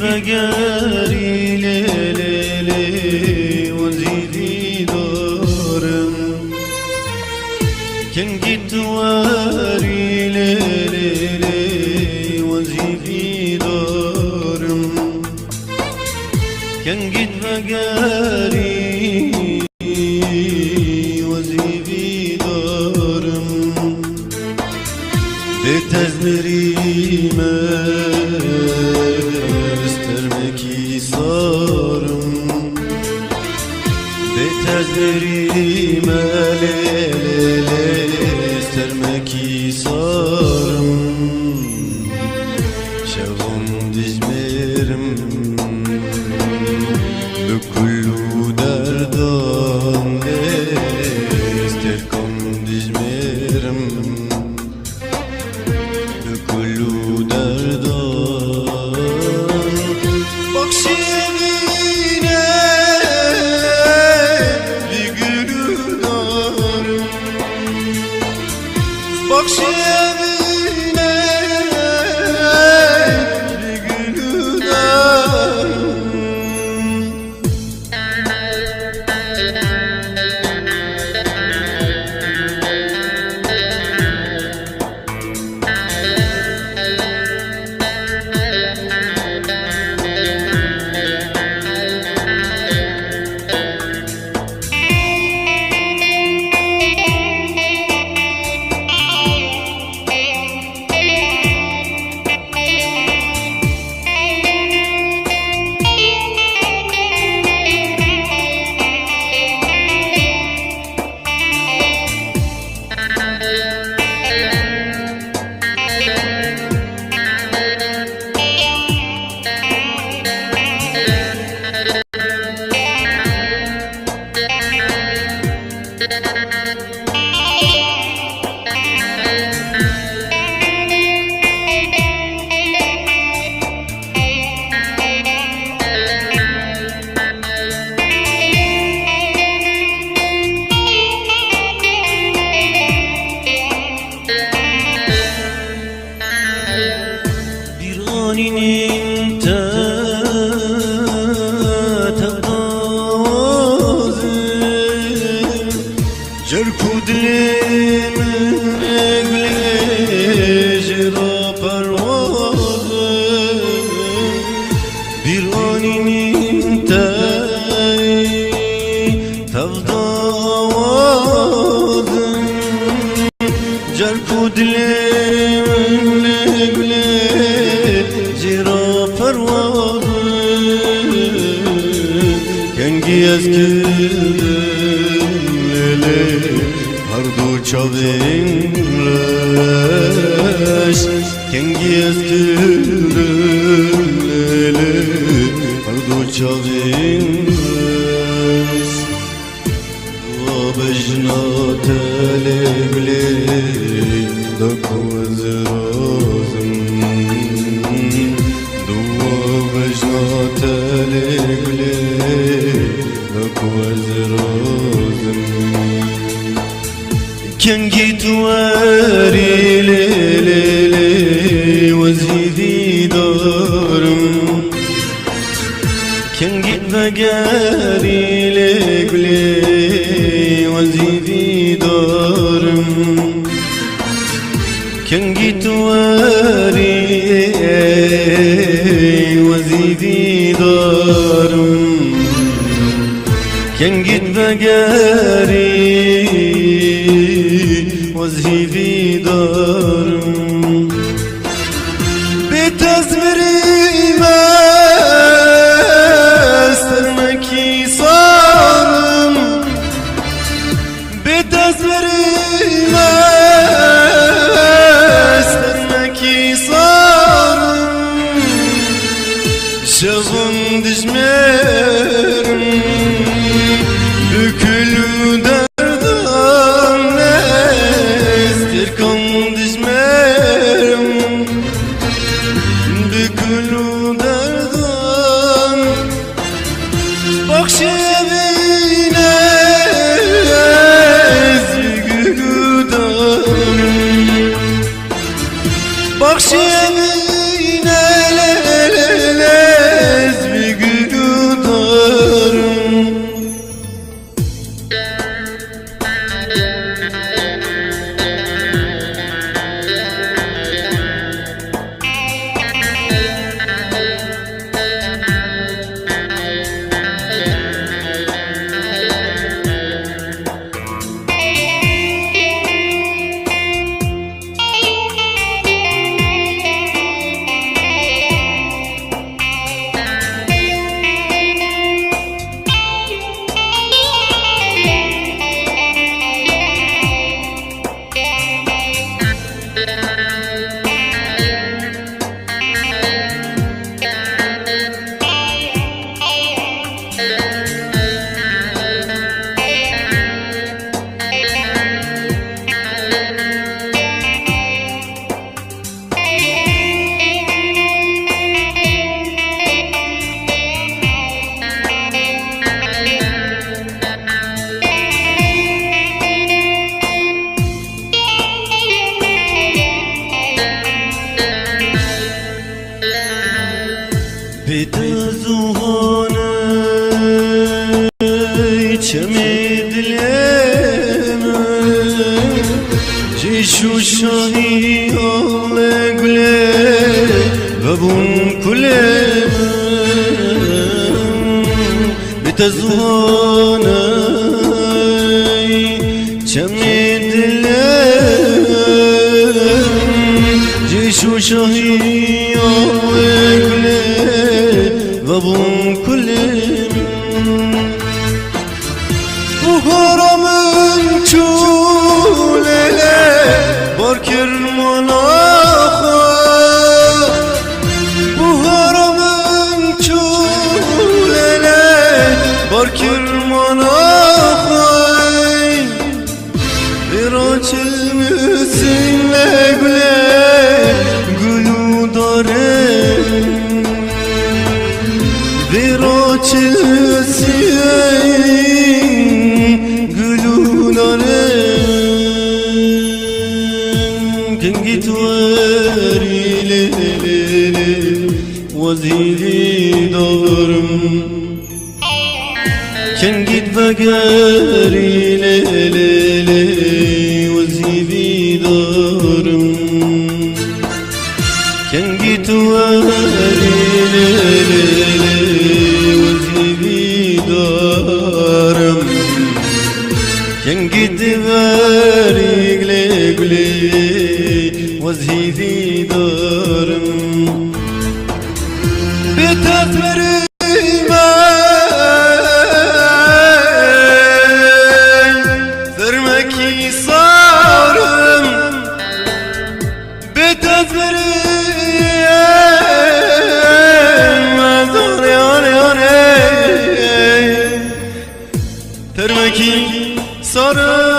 نگری لیلی وزیدی دارم کنگی تواری لیلی وزیدی دارم کنگی نگری وزیدی دارم به تزدریم تزدري مالي استرمكي صارم شغم دجمرم بكل دردان استركم دجمرم بكل دردان كنجي تواري ليلي وزيدي دارم كنجي بقاري ليلي وزيدي دارم كنجي تواري وزيدي دارم كنجي بقاري وزهيدي دارم بتزمري ما استرمكي صارم بتزمري ما استرمكي صارم شغم دجمرم بكل شو شاهي الله قلي غبون كلي بتزهاني جميد الليل جيشو شاهي الله قلي غبون كلي بخارمın çulele barkir manaxa Buharamın çulele barkir manaxa Bir açılmışsın ne güle gülü darem Bir açılmışsın كنجي تواري ليلي وزيدي دارم كنجي بقاري ليلي وزيدي دارم كنجي تواري ليلي وزيدي دارم كنجي تواري قلي وزهيدي دارم بتثمري ما ثرمكي صارم بتثمري ما ثرمكي صارم